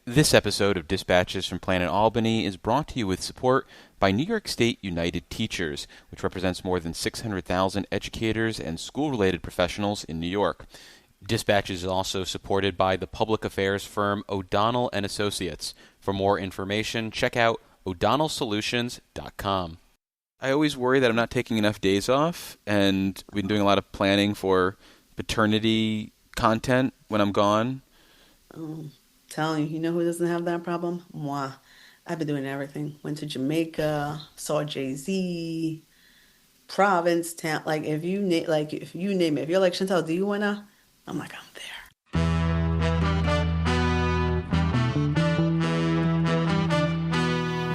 This episode of Dispatches from Planet Albany is brought to you with support by New York State United Teachers, which represents more than 600,000 educators and school-related professionals in New York. Dispatches is also supported by the public affairs firm O'Donnell & Associates. For more information, check out o'donnellsolutions.com. I always worry that I'm not taking enough days off, and we've been doing a lot of planning for paternity content when I'm gone. Telling you, know who doesn't have that problem? Moi. I've been doing everything. Went to Jamaica, saw Jay-Z, Provincetown. Like if you name it, if you're like, Shontell, do you wanna? I'm like, I'm there.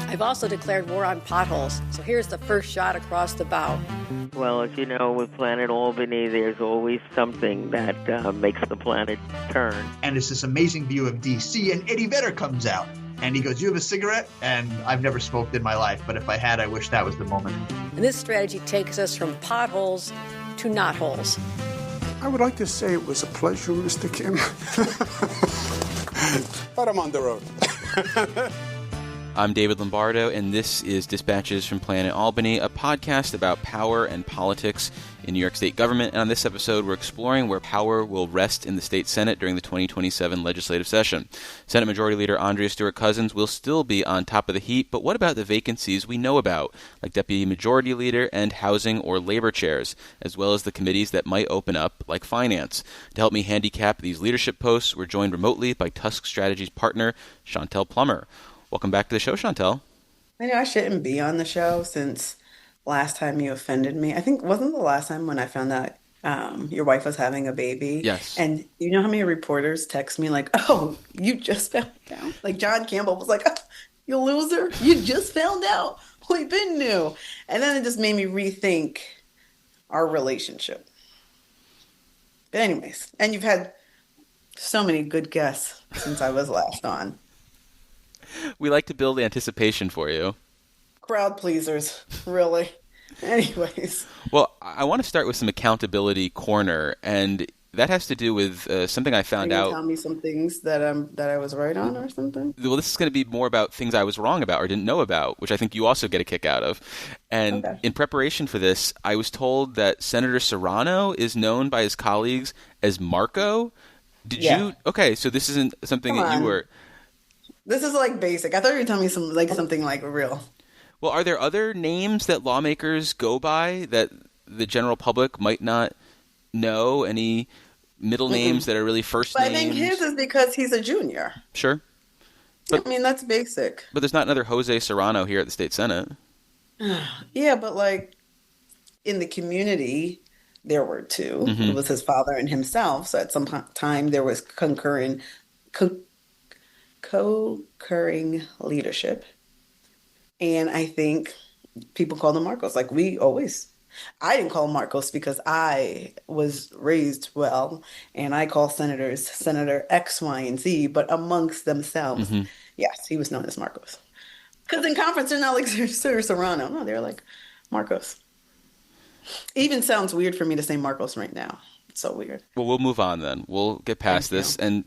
I've also declared war on potholes. So here's the first shot across the bow. Well, as you know, with Planet Albany, there's always something that makes the planet turn. And it's this amazing view of D.C., and Eddie Vedder comes out. And he goes, "You have a cigarette?" And I've never smoked in my life, but if I had, I wish that was the moment. And this strategy takes us from potholes to knotholes. I would like to say it was a pleasure, Mr. Kim. But I'm on the road. I'm David Lombardo, and this is Dispatches from Planet Albany, a podcast about power and politics in New York State government. And on this episode, we're exploring where power will rest in the state Senate during the 2027 legislative session. Senate Majority Leader Andrea Stewart-Cousins will still be on top of the heap, but what about the vacancies we know about, like Deputy Majority Leader and Housing or Labor chairs, as well as the committees that might open up, like Finance? To help me handicap these leadership posts, we're joined remotely by Tusk Strategies partner, Shontell Plummer. Welcome back to the show, Shontell. I know I shouldn't be on the show since last time you offended me. I think, wasn't the last time when I found out your wife was having a baby? Yes. And you know how many reporters text me like, "Oh, you just found out." Like John Campbell was like, "Oh, you loser, you just found out. We've been new." And then it just made me rethink our relationship. But anyways, and you've had so many good guests since I was last on. We like to build anticipation for you. Crowd pleasers, really. Anyways. Well, I want to start with some accountability corner, and that has to do with something I found out. Tell me some things that I was right on or something? Well, this is going to be more about things I was wrong about or didn't know about, which I think you also get a kick out of. And in preparation for this, I was told that Senator Serrano is known by his colleagues as Marco. Did you? Okay, so this isn't something that you were... This is like basic. I thought you were telling me something like real. Well, are there other names that lawmakers go by that the general public might not know? Any middle names that are really first names? I think his is because he's a junior. Sure. But, I mean, that's basic. But there's not another Jose Serrano here at the state Senate. Yeah, but like in the community, there were two. It was his father and himself. So at some time there was co-occurring leadership. And I think people call them Marcos. Like I didn't call him Marcos because I was raised well, and I call senators Senator X, Y, and Z, but amongst themselves, yes, he was known as Marcos. Because in conference, they're not like Sir Serrano. No, they're like Marcos. It even sounds weird for me to say Marcos right now. It's so weird. Well, we'll move on then. We'll get past this. And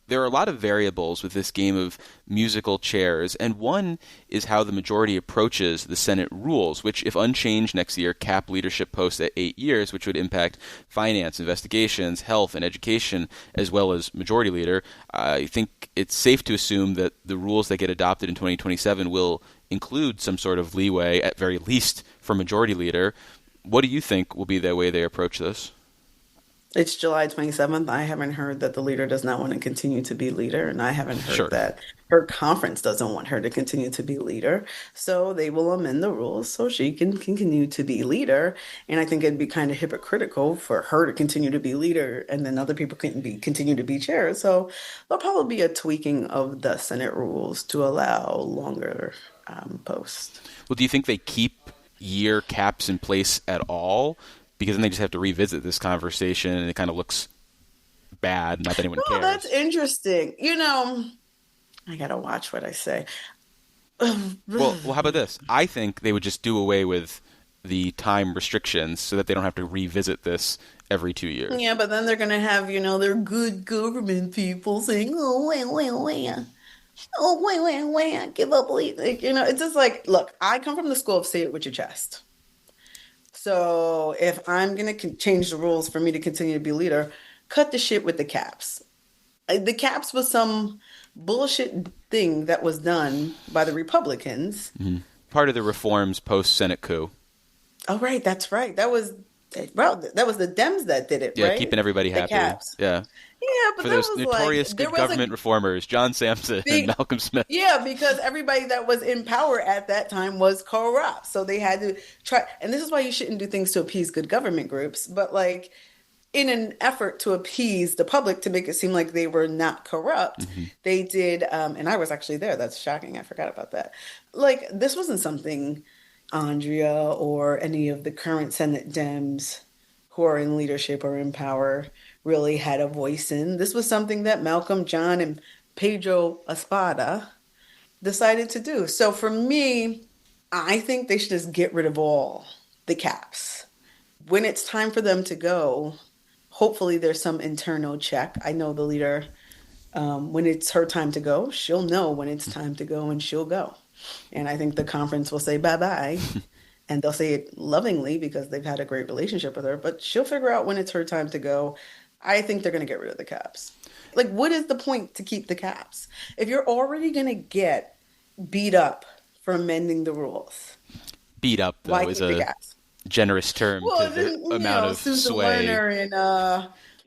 there are a lot of variables with this game of musical chairs, and one is how the majority approaches the Senate rules, which, if unchanged next year, cap leadership posts at 8 years, which would impact finance, investigations, health, and education, as well as majority leader. I think it's safe to assume that the rules that get adopted in 2027 will include some sort of leeway, at very least, for majority leader. What do you think will be the way they approach this? It's July 27th. I haven't heard that the leader does not want to continue to be leader, and I haven't heard that her conference doesn't want her to continue to be leader. So they will amend the rules so she can continue to be leader. And I think it'd be kind of hypocritical for her to continue to be leader and then other people continue to be chair. So there'll probably be a tweaking of the Senate rules to allow longer posts. Well, do you think they keep year caps in place at all? Because then they just have to revisit this conversation, and it kind of looks bad. Not that anyone cares. That's interesting. You know, I gotta watch what I say. Well, how about this? I think they would just do away with the time restrictions so that they don't have to revisit this every 2 years. Yeah, but then they're gonna have, their good government people saying, "Oh, well." Oh, wait, I give up. Like, it's just like, look, I come from the school of say it with your chest. So if I'm going to change the rules for me to continue to be leader, cut the shit with the caps. The caps was some bullshit thing that was done by the Republicans. Mm-hmm. Part of the reforms post-Senate coup. Oh, right. That's right. That was the Dems that did it, yeah, right? keeping everybody happy. Caps. Yeah. Yeah, but for that those was notorious like, good government reformers, John Sampson and Malcolm Smith. Yeah, because everybody that was in power at that time was corrupt. So they had to try. And this is why you shouldn't do things to appease good government groups. But like in an effort to appease the public to make it seem like they were not corrupt, they did. And I was actually there. That's shocking. I forgot about that. Like this wasn't something Andrea or any of the current Senate Dems who are in leadership or in power really had a voice in. This was something that Malcolm, John, and Pedro Espada decided to do. So for me, I think they should just get rid of all the caps. When it's time for them to go, hopefully there's some internal check. I know the leader, when it's her time to go, she'll know when it's time to go and she'll go. And I think the conference will say bye-bye. And they'll say it lovingly because they've had a great relationship with her, but she'll figure out when it's her time to go. I think they're going to get rid of the caps. Like, what is the point to keep the caps? If you're already going to get beat up for amending the rules. Beat up, though, is a generous term to the amount of Susan sway. Lerner and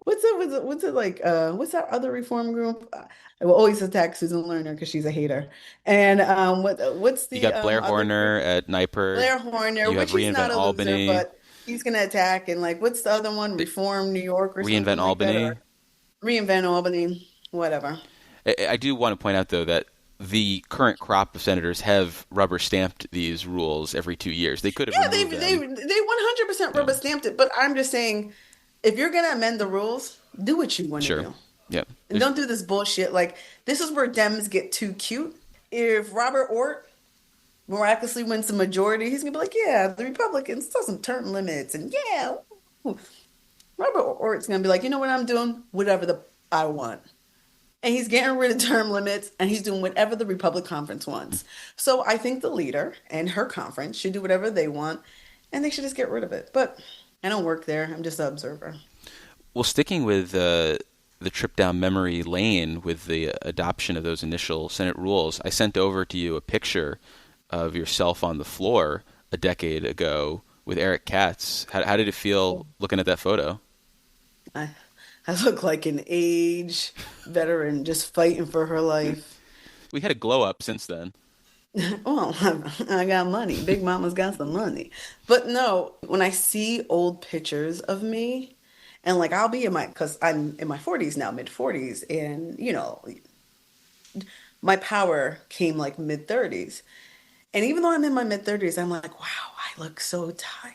what's that other reform group? I will always attack Susan Lerner because she's a hater. And what's the you got Blair Horner at NYPIR. Blair Horner, you have which he's not a Albany. loser, but he's going to attack. And like, what's the other one? Reform New York or something? Reinvent Albany. Like Reinvent Albany. Whatever. I do want to point out, though, that the current crop of senators have rubber stamped these rules every 2 years. They could have removed them. They 100% rubber stamped it. But I'm just saying, if you're going to amend the rules, do what you want to do. Yeah. And don't do this bullshit. Like, this is where Dems get too cute. If Robert Ortt miraculously wins the majority, he's going to be like, yeah, the Republicans saw some term limits. And yeah, Robert Ort's going to be like, you know what I'm doing? Whatever I want. And he's getting rid of term limits, and he's doing whatever the Republic Conference wants. So I think the leader and her conference should do whatever they want, and they should just get rid of it. But I don't work there. I'm just an observer. Well, sticking with the trip down memory lane with the adoption of those initial Senate rules, I sent over to you a picture of yourself on the floor a decade ago with Eric Katz. How did it feel looking at that photo? I look like an age veteran just fighting for her life. We had a glow up since then. Well, I got money. Big Mama's got some money. But no, when I see old pictures of me, and like I'll be because I'm in my 40s now, mid 40s, and my power came like mid 30s. And even though I'm in my mid 30s, I'm like, wow, I look so tired.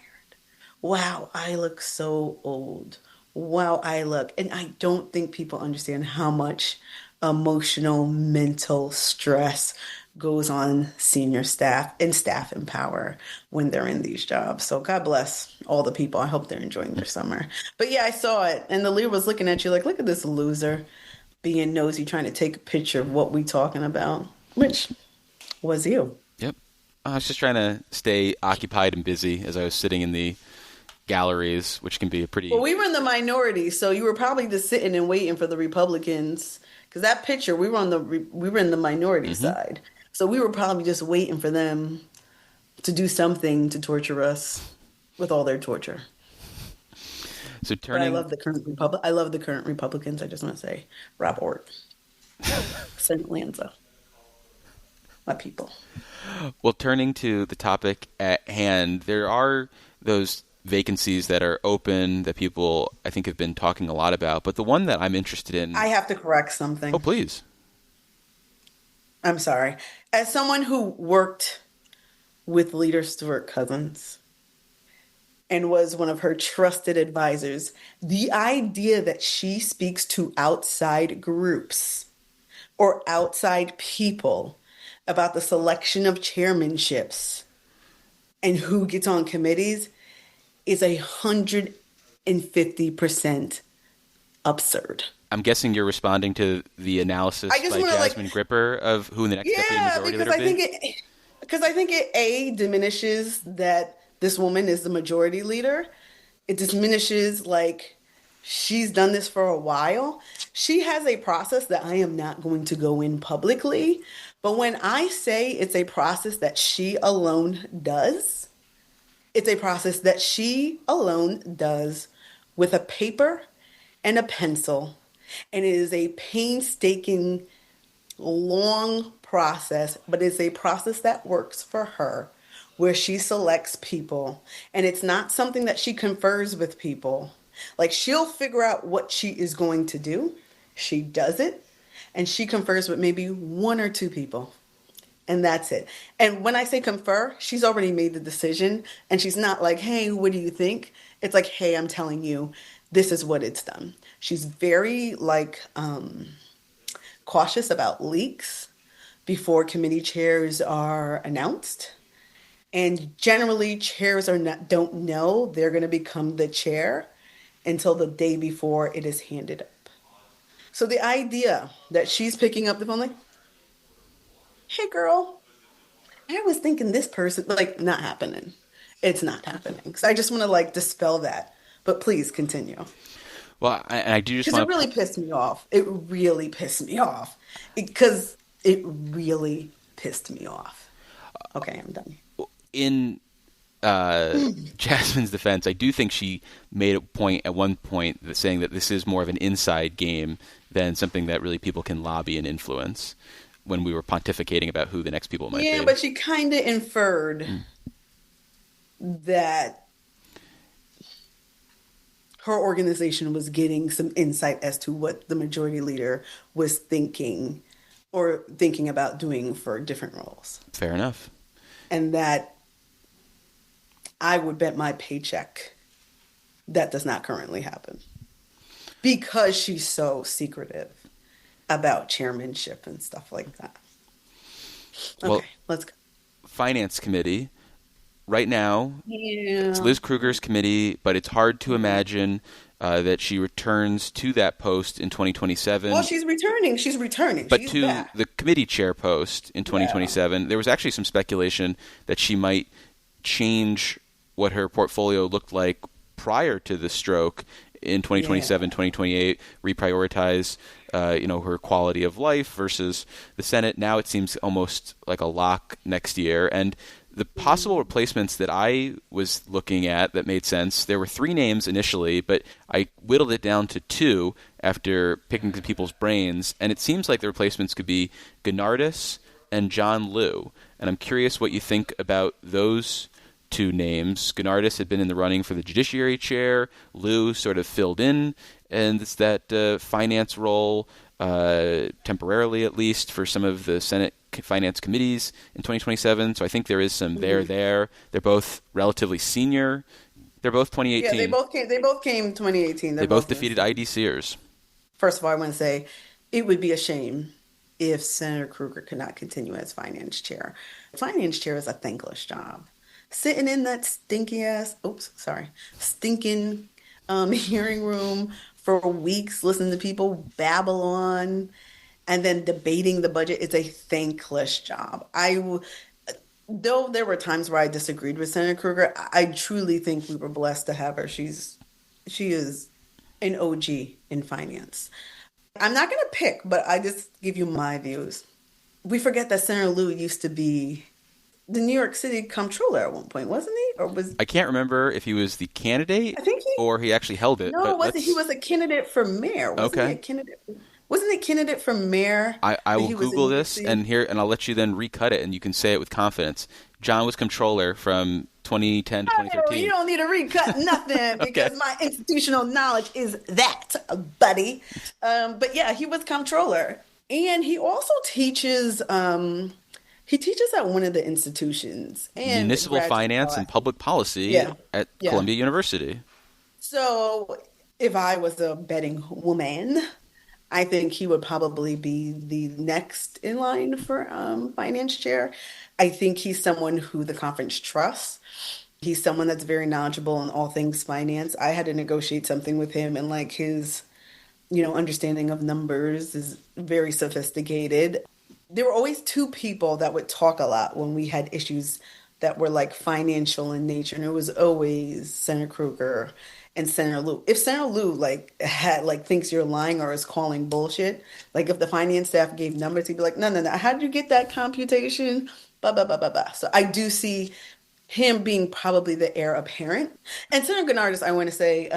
Wow, I look so old. Wow, I look. And I don't think people understand how much emotional, mental stress goes on senior staff and staff in power when they're in these jobs. So God bless all the people. I hope they're enjoying their summer. But yeah, I saw it. And the leader was looking at you like, look at this loser being nosy, trying to take a picture of what we talking about, which was you. Yep. I was just trying to stay occupied and busy as I was sitting in the galleries, which can be a pretty... Well, we were in the minority, so you were probably just sitting and waiting for the Republicans. Because that picture, we were in the minority side. So we were probably just waiting for them to do something to torture us with all their torture. So But I love the current Republicans. I just want to say, Rob Ortt, Senate Lanza, my people. Well, turning to the topic at hand, there are those vacancies that are open that people, I think, have been talking a lot about. But the one that I'm interested in... I have to correct something. Oh, please. I'm sorry. As someone who worked with Leader Stewart Cousins and was one of her trusted advisors, the idea that she speaks to outside groups or outside people about the selection of chairmanships and who gets on committees is 150% absurd. I'm guessing you're responding to the analysis by Jasmine Gripper of who the next deputy majority leader will be? Because I think it diminishes that this woman is the majority leader. It diminishes she's done this for a while. She has a process that I am not going to go in publicly. But when I say it's a process that she alone does, it's a process that she alone does with a paper and a pencil. And it is a painstaking, long process, but it's a process that works for her, where she selects people. And it's not something that she confers with people. She'll figure out what she is going to do. She does it. And she confers with maybe one or two people. And that's it. And when I say confer, she's already made the decision. And she's not like, hey, what do you think? It's like, hey, I'm telling you, this is what it's done. She's very cautious about leaks before committee chairs are announced. And generally, chairs don't know they're going to become the chair until the day before it is handed up. So the idea that she's picking up the phone like, hey, girl, I was thinking this person, not happening. It's not happening. So I just want to dispel that. But please continue. Well, I do just want to... Because it really pissed me off. It really pissed me off. Because it really pissed me off. Okay, I'm done. In Jasmine's defense, I do think she made a point at one point that saying that this is more of an inside game than something that really people can lobby and influence when we were pontificating about who the next people might be. Yeah, but she kind of inferred that her organization was getting some insight as to what the majority leader was thinking or thinking about doing for different roles. Fair enough. And that I would bet my paycheck that does not currently happen because she's so secretive about chairmanship and stuff like that. Okay, well, let's go. Finance Committee. Right now, It's Liz Krueger's committee, but it's hard to imagine that she returns to that post in 2027. Well, she's returning. But she's to back. The committee chair post in 2027, there was actually some speculation that she might change what her portfolio looked like prior to the stroke in 2027, 2028, reprioritize her quality of life versus the Senate. Now it seems almost like a lock next year. And the possible replacements that I was looking at that made sense, there were 3 names initially, but I whittled it down to 2 after picking some people's brains. And it seems like the replacements could be Gonardus and John Liu. And I'm curious what you think about those 2 names. Gonardus had been in the running for the judiciary chair. Liu sort of filled in, and it's that finance role, temporarily at least, for some of the Senate finance committees in 2027. So I think there is some there. They're both relatively senior. They're both 2018. Yeah, they both came 2018. They both defeated IDCers. First of all, I want to say it would be a shame if Senator Krueger could not continue as finance chair. Finance chair is a thankless job. Sitting in that stinking hearing room for weeks, listening to people babble on, and then debating the budget is a thankless job. Though there were times where I disagreed with Senator Krueger, I truly think we were blessed to have her. She is an OG in finance. I'm not going to pick, but I just give you my views. We forget that Senator Liu used to be the New York City comptroller at one point, wasn't he? I can't remember if he was the candidate or he actually held it. No, he was a candidate for mayor. Wasn't he a candidate for mayor? I will Google this and I'll let you then recut it and you can say it with confidence. John was comptroller from 2010 to 2013. You don't need to recut nothing because my institutional knowledge is that, buddy. But yeah, he was comptroller. And he also teaches... He teaches at one of the institutions. And Municipal Finance and Public Policy at Columbia University. So if I was a betting woman, I think he would probably be the next in line for finance chair. I think he's someone who the conference trusts. He's someone that's very knowledgeable in all things finance. I had to negotiate something with him, and his understanding of numbers is very sophisticated. There were always two people that would talk a lot when we had issues that were like financial in nature, and it was always Senator Krueger and Senator Lou. If Senator Lou thinks you're lying or is calling bullshit, like if the finance staff gave numbers, he'd be like, no, how did you get that computation? Blah blah blah blah blah. So I do see him being probably the heir apparent. And Senator Gennardis, I want to say,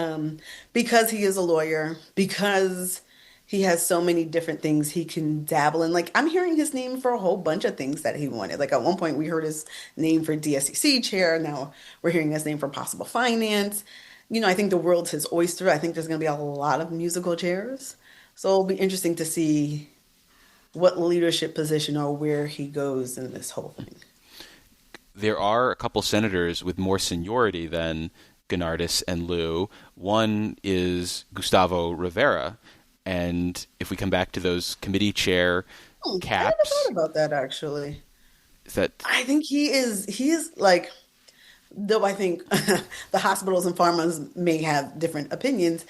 because he is a lawyer, because he has so many different things he can dabble in. Like, I'm hearing his name for a whole bunch of things that he wanted. Like, at one point, we heard his name for DSCC chair. Now we're hearing his name for possible finance. I think the world's his oyster. I think there's going to be a lot of musical chairs. So it'll be interesting to see what leadership position or where he goes in this whole thing. There are a couple senators with more seniority than Gennardis and Liu. One is Gustavo Rivera. And if we come back to those committee chair caps... I never thought about that, actually. I think he is like... Though I think the hospitals and pharmas may have different opinions,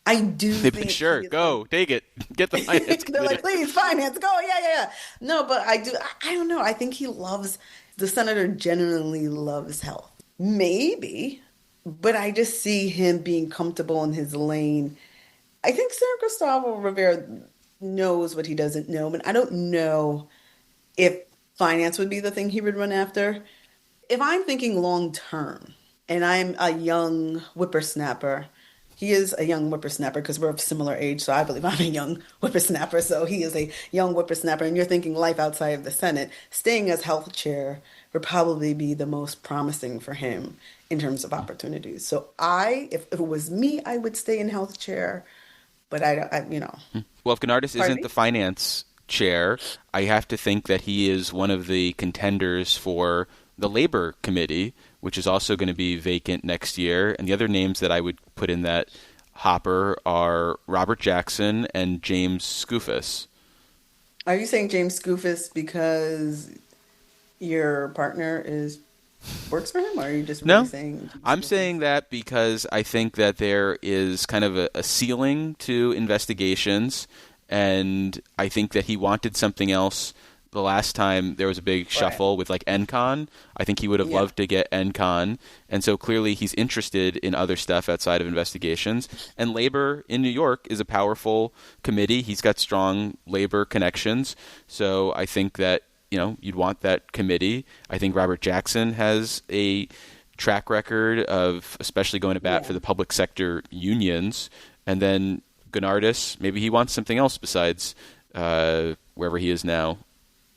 I do think... Sure, go, take it. Get the finance They're like, please, finance, go, yeah. No, but I don't know. I think he loves... The senator genuinely loves health. Maybe, but I just see him being comfortable in his lane. I think Senator Gustavo Rivera knows what he doesn't know, but I don't know if finance would be the thing he would run after. If I'm thinking long term, and I'm a young whippersnapper, he is a young whippersnapper because we're of similar age, so I believe I'm a young whippersnapper, so he is a young whippersnapper, and you're thinking life outside of the Senate, staying as health chair would probably be the most promising for him in terms of opportunities. So if it was me, I would stay in health chair, but I Well, if Gennardis isn't the finance chair, I have to think that he is one of the contenders for the Labor Committee, which is also going to be vacant next year. And the other names that I would put in that hopper are Robert Jackson and James Skoufis. Are you saying James Skoufis because your partner works for him, or are you just really saying... I'm saying that because I think that there is kind of a ceiling to investigations, and I think that he wanted something else. The last time there was a big shuffle with like NCON, I think he would have loved to get NCON. And so clearly he's interested in other stuff outside of investigations. And labor in New York is a powerful committee. He's got strong labor connections. So I think that, you'd want that committee. I think Robert Jackson has a track record of especially going to bat for the public sector unions. And then Gennardis, maybe he wants something else besides wherever he is now.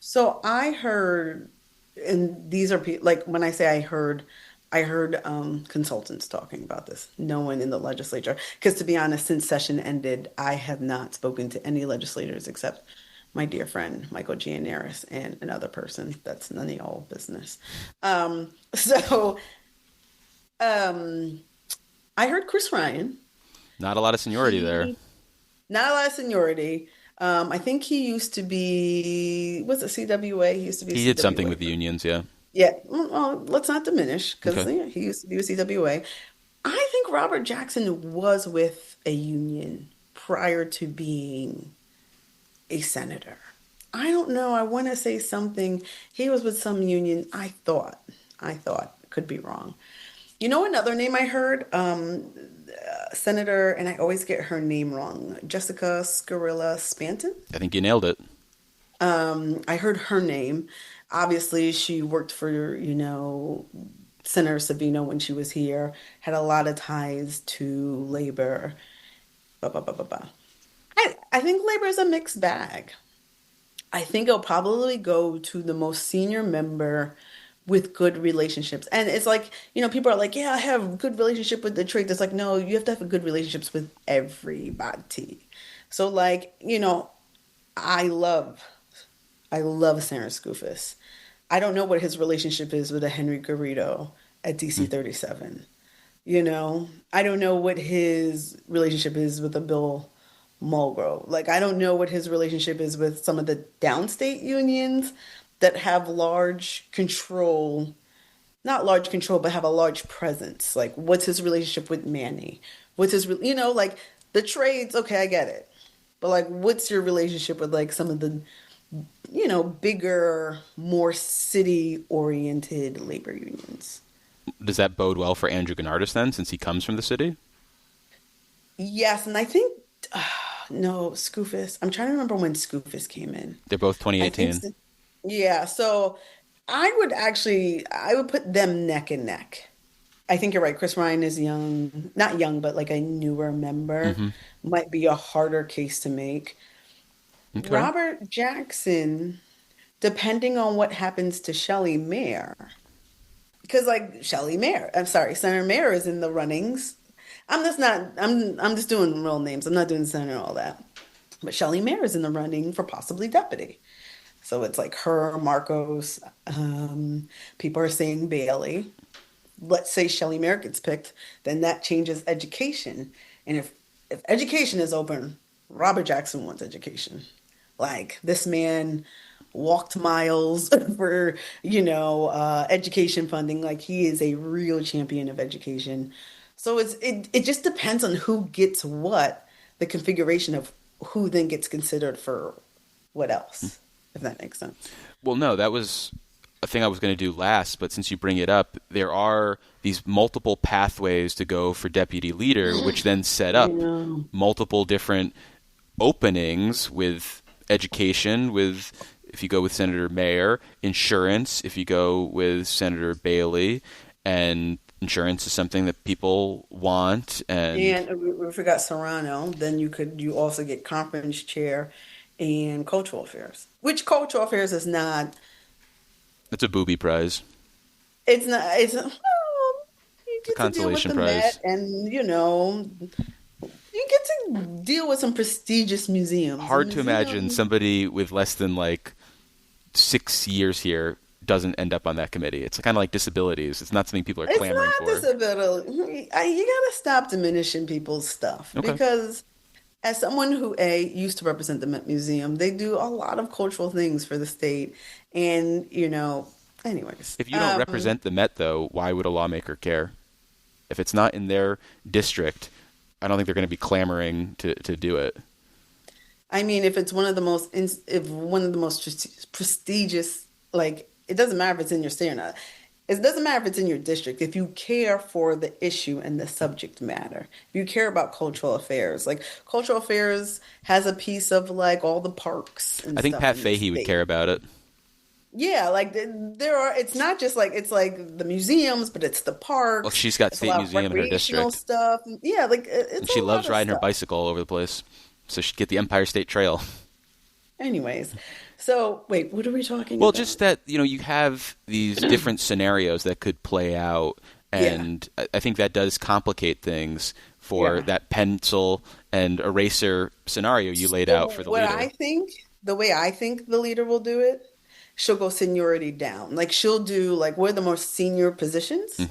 So I heard, and these are like when I say I heard consultants talking about this. No one in the legislature, because to be honest, since session ended, I have not spoken to any legislators except my dear friend Michael Gianaris and another person. That's none of y'all business. I heard Chris Ryan. Not a lot of seniority there. Not a lot of seniority. I think he used to be, was it CWA? He used to be He CWA. did something with the unions, yeah. Yeah, well, let's not diminish, because he used to be with CWA. I think Robert Jackson was with a union prior to being a senator. I don't know. I want to say something. He was with some union. I thought, could be wrong. Another name I heard? Senator, and I always get her name wrong, Jessica Scarilla Spanton. I think you nailed it. I heard her name. Obviously, she worked for, Senator Savino when she was here, had a lot of ties to labor. I think labor is a mixed bag. I think it'll probably go to the most senior member with good relationships. And it's like, people are like, yeah, I have good relationship with the trade. It's like, no, you have to have good relationships with everybody. So like, I love Senator Skoufis. I don't know what his relationship is with a Henry Garrido at DC 37. I don't know what his relationship is with a Bill Mulgrew. Like, I don't know what his relationship is with some of the downstate unions that have large control, not large control, but have a large presence. Like, what's his relationship with Manny? What's his, The trades, okay, I get it. But like, what's your relationship with like some of the, bigger, more city-oriented labor unions? Does that bode well for Andrew Gennardis then, since he comes from the city? Yes, and I think no, Scoofus. I'm trying to remember when Scoofus came in. They're both I 2018. think yeah, so I would put them neck and neck. I think you're right. Chris Ryan is young, not young, but like a newer member. Might be a harder case to make. Okay. Robert Jackson, depending on what happens to Shelley Mayer, because like Senator Mayer is in the runnings. I'm just doing real names. I'm not doing Senator and all that. But Shelley Mayer is in the running for possibly deputy. So it's like her, Marcos, people are saying Bailey. Let's say Shelley Mayer gets picked, then that changes education. And if education is open, Robert Jackson wants education. Like, this man walked miles for, education funding. Like, he is a real champion of education. So it just depends on who gets what, the configuration of who then gets considered for what else, if that makes sense. Well, no, that was a thing I was going to do last, but since you bring it up, there are these multiple pathways to go for deputy leader, which then set up multiple different openings with education, with, if you go with Senator Mayer, insurance, if you go with Senator Bailey, and insurance is something that people want. And we forgot Serrano. Then you also get conference chair and cultural affairs, which cultural affairs is not. It's a booby prize. It's not. It's you get a consolation to deal with the prize, Met, and you get to deal with some prestigious museums. Hard to imagine somebody with less than like 6 years here doesn't end up on that committee. It's kind of like disabilities. It's not something people are clamoring for. It's not disability. You gotta stop diminishing people's stuff, because as someone who used to represent the Met Museum, they do a lot of cultural things for the state, and anyways. If you don't represent the Met, though, why would a lawmaker care? If it's not in their district, I don't think they're going to be clamoring to do it. I mean, if it's one of the most prestigious, like, it doesn't matter if it's in your state or not. It doesn't matter if it's in your district. If you care for the issue and the subject matter, if you care about cultural affairs, like cultural affairs has a piece of like all the parks. And I think stuff Pat in the Fahey would state. care about it. Yeah, like there are. It's not just like it's like the museums, but it's the parks. Well, she's got It's a state lot of museum in her recreational district. stuff. Yeah, like it's. And she a lot loves of riding her stuff. bicycle all over the place. So she'd get the Empire State Trail. Anyways, so wait, what are we talking Well, about? just that, you have these different scenarios that could play out. And I think that does complicate things for that pencil and eraser scenario you laid out for the leader. The way I think the leader will do it, she'll go seniority down. Like, she'll do like, what are the most senior positions,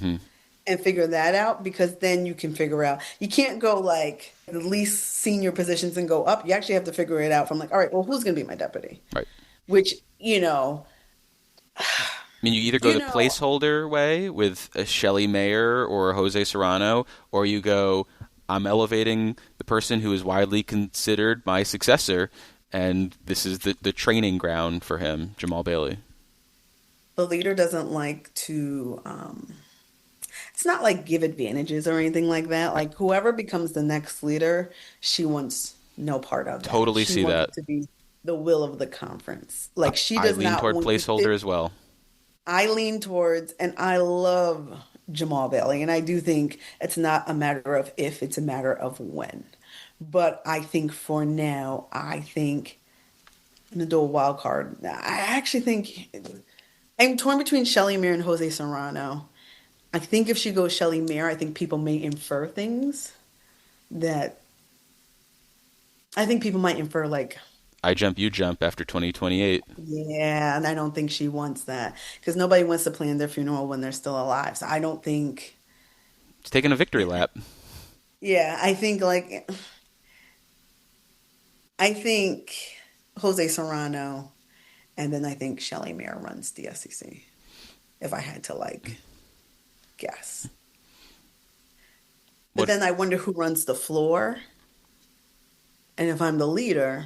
and figure that out, because then you can figure out. You can't go like the least senior positions and go up. You actually have to figure it out from like, all right, well, who's going to be my deputy? Right. Which, I mean, you either go the placeholder way with a Shelley Mayer or a Jose Serrano, or you go, I'm elevating the person who is widely considered my successor, and this is the training ground for him, Jamal Bailey. the leader doesn't like to it's not like give advantages or anything like that. Like, whoever becomes the next leader, she wants no part of that. Totally see wants that. it to be the will of the conference. Like, she does I lean not toward want placeholder as well. I lean towards, and I love Jamal Bailey, and I do think it's not a matter of if, it's a matter of when. But I think for now, I'm going to do a wild card. I actually think I'm torn between Shelley Mayer and Jose Serrano. I think if she goes Shelley Mayer, I think people may infer things that I think people might infer, like, I jump, you jump after 2028. yeah, and I don't think she wants that, because nobody wants to plan their funeral when they're still alive. So I don't think It's taking a victory lap. Yeah, I think Jose Serrano, and then I think Shelley Mayer runs the SEC, if I had to guess. But then I wonder who runs the floor. And if I'm the leader,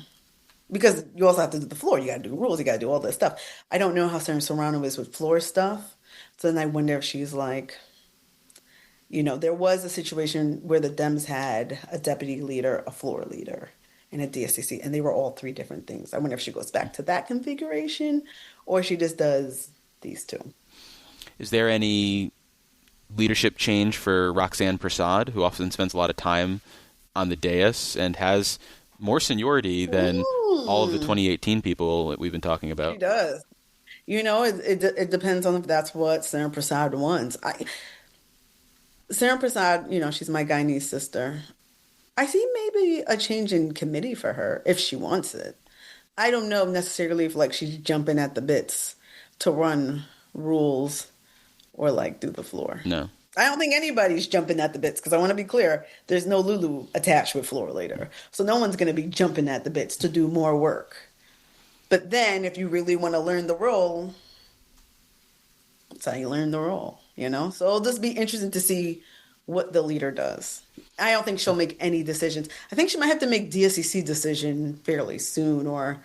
because you also have to do the floor, you got to do rules, you got to do all this stuff. I don't know how Senator Serrano is with floor stuff. So then I wonder if she's like, there was a situation where the Dems had a deputy leader, a floor leader, and a DSCC, and they were all three different things. I wonder if she goes back to that configuration or she just does these two. Is there any leadership change for Roxanne Prasad, who often spends a lot of time on the dais and has more seniority than all of the 2018 people that we've been talking about? She does. It depends on if that's what Senator Prasad wants. Senator Prasad, she's my Guyanese sister. I see maybe a change in committee for her if she wants it. I don't know necessarily if she's jumping at the bits to run rules or do the floor. No. I don't think anybody's jumping at the bits because I want to be clear, there's no Lulu attached with floor leader. So no one's going to be jumping at the bits to do more work. But then if you really want to learn the role, that's how you learn the role, So it'll just be interesting to see what the leader does. I don't think she'll make any decisions. I think she might have to make DSCC decision fairly soon or...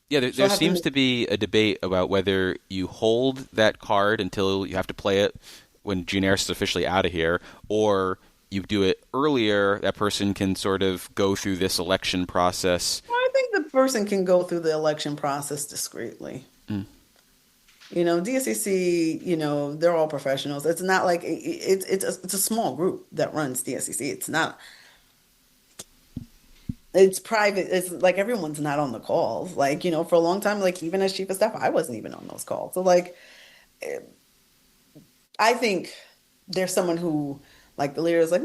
Yeah, there seems to be a debate about whether you hold that card until you have to play it when June Harris is officially out of here, or you do it earlier, that person can sort of go through this election process. Well, I think the person can go through the election process discreetly. DSCC, they're all professionals. It's not like it's a small group that runs DSCC. It's not. It's private. It's like everyone's not on the calls. For a long time, even as chief of staff, I wasn't even on those calls. So I think there's someone who the leader is I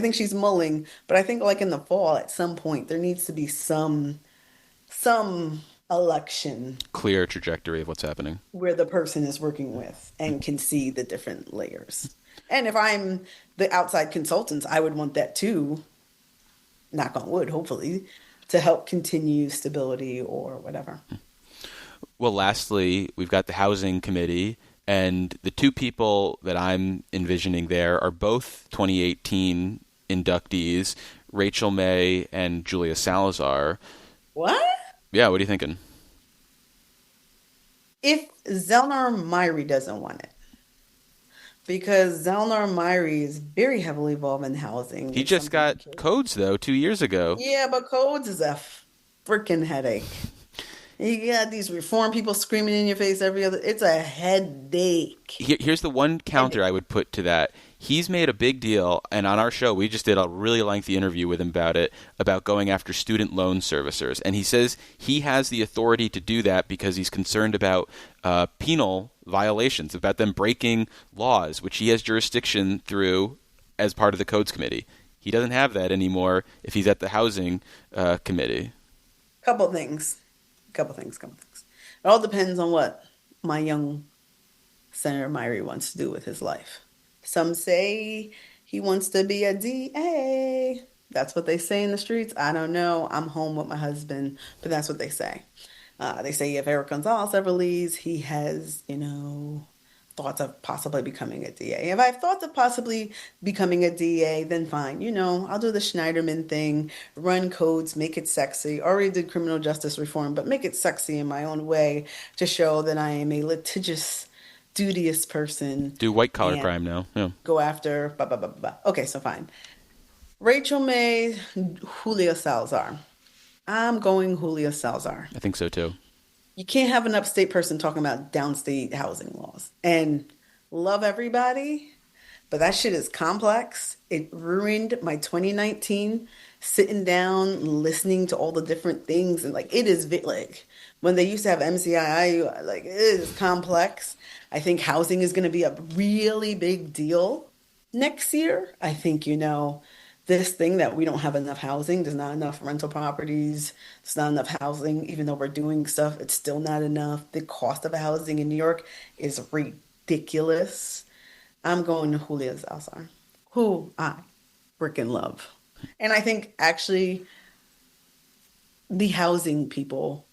think she's mulling, but I think in the fall at some point there needs to be some election, clear trajectory of what's happening where the person is working with and can see the different layers. And if I'm the outside consultants, I would want that too, knock on wood, hopefully, to help continue stability or whatever. Well, lastly, we've got the housing committee, and the two people that I'm envisioning there are both 2018 inductees, Rachel May and Julia Salazar. What? Yeah, what are you thinking? If Zelnar Myrie doesn't want it, because Zelnar Myrie is very heavily involved in housing. He just got codes, though, 2 years ago. Yeah, but codes is a freaking headache. You got these reform people screaming in your face every other... It's a headache. Here's the one counter I would put to that. He's made a big deal, and on our show, we just did a really lengthy interview with him about it, about going after student loan servicers. And he says he has the authority to do that because he's concerned about penal violations, about them breaking laws, which he has jurisdiction through as part of the Codes Committee. He doesn't have that anymore if he's at the Housing Committee. Couple things. It all depends on what my young Senator Myrie wants to do with his life. Some say he wants to be a DA. That's what they say in the streets. I don't know. I'm home with my husband, but that's what they say. They say if Eric Gonzalez ever leaves, he has, thoughts of possibly becoming a DA. If I have thoughts of possibly becoming a DA, then fine. I'll do the Schneiderman thing, run codes, make it sexy. Already did criminal justice reform, but make it sexy in my own way to show that I am a litigious, duteous person. Do white-collar crime now. Yeah. Go after, blah, blah, blah, blah. Okay, so fine. Rachel May, Julia Salazar. I'm going Julia Salazar. I think so, too. You can't have an upstate person talking about downstate housing laws. And love everybody, but that shit is complex. It ruined my 2019 sitting down, listening to all the different things. And it is when they used to have MCII, it is complex. I think housing is going to be a really big deal next year. I think, this thing that we don't have enough housing, there's not enough rental properties, there's not enough housing, even though we're doing stuff, it's still not enough. The cost of housing in New York is ridiculous. I'm going to Julia Salazar, who I freaking love. And I think actually the housing people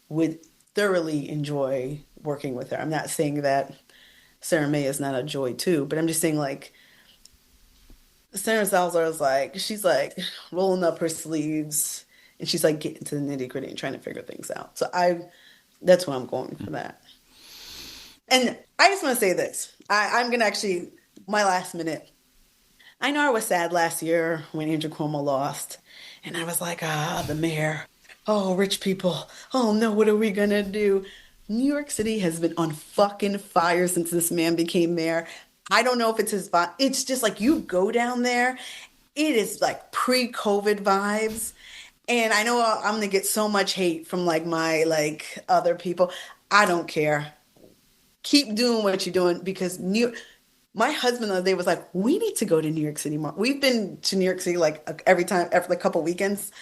would thoroughly enjoy working with her. I'm not saying that Sarah May is not a joy too, but I'm just saying Senator Salazar is like, she's like rolling up her sleeves and she's like getting to the nitty gritty and trying to figure things out. So that's why I'm going for that. And I just want to say this. I'm going to actually, my last minute. I know I was sad last year when Andrew Cuomo lost. And I was like, the mayor. Oh, rich people. Oh no, what are we going to do? New York City has been on fucking fire since this man became mayor. I don't know if it's his vibe. It's just like you go down there, it is like pre-COVID vibes. And I know I'm going to get so much hate from like my like other people. I don't care. Keep doing what you're doing because my husband the other day was like, we need to go to New York City more. We've been to New York City like every couple weekends.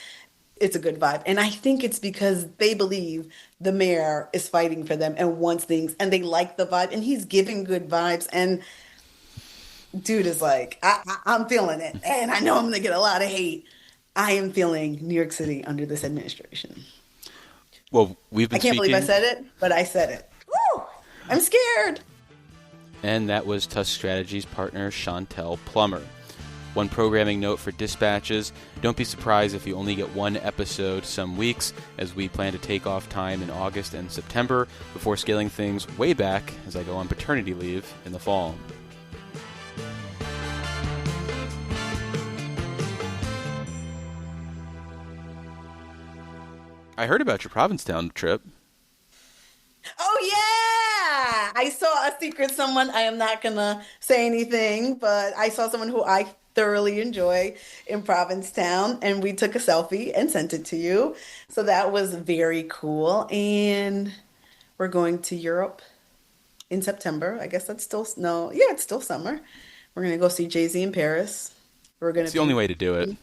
It's a good vibe. And I think it's because they believe the mayor is fighting for them and wants things and they like the vibe and he's giving good vibes. And dude is like, I'm feeling it. And I know I'm going to get a lot of hate. I am feeling New York City under this administration. Well, I can't believe I said it, but I said it. Woo! I'm scared. And that was Tusk Strategies partner Shontell Plummer. One programming note for dispatches: don't be surprised if you only get one episode some weeks, as we plan to take off time in August and September before scaling things way back as I go on paternity leave in the fall. I heard about your Provincetown trip. Oh, yeah! I saw a secret someone. I am not going to say anything, but I saw someone who I thoroughly enjoy in Provincetown, and we took a selfie and sent it to you. So that was very cool. And we're going to Europe in September. I guess that's still, no, yeah, it's still summer. We're going to go see Jay-Z in Paris. It's the only way to do it.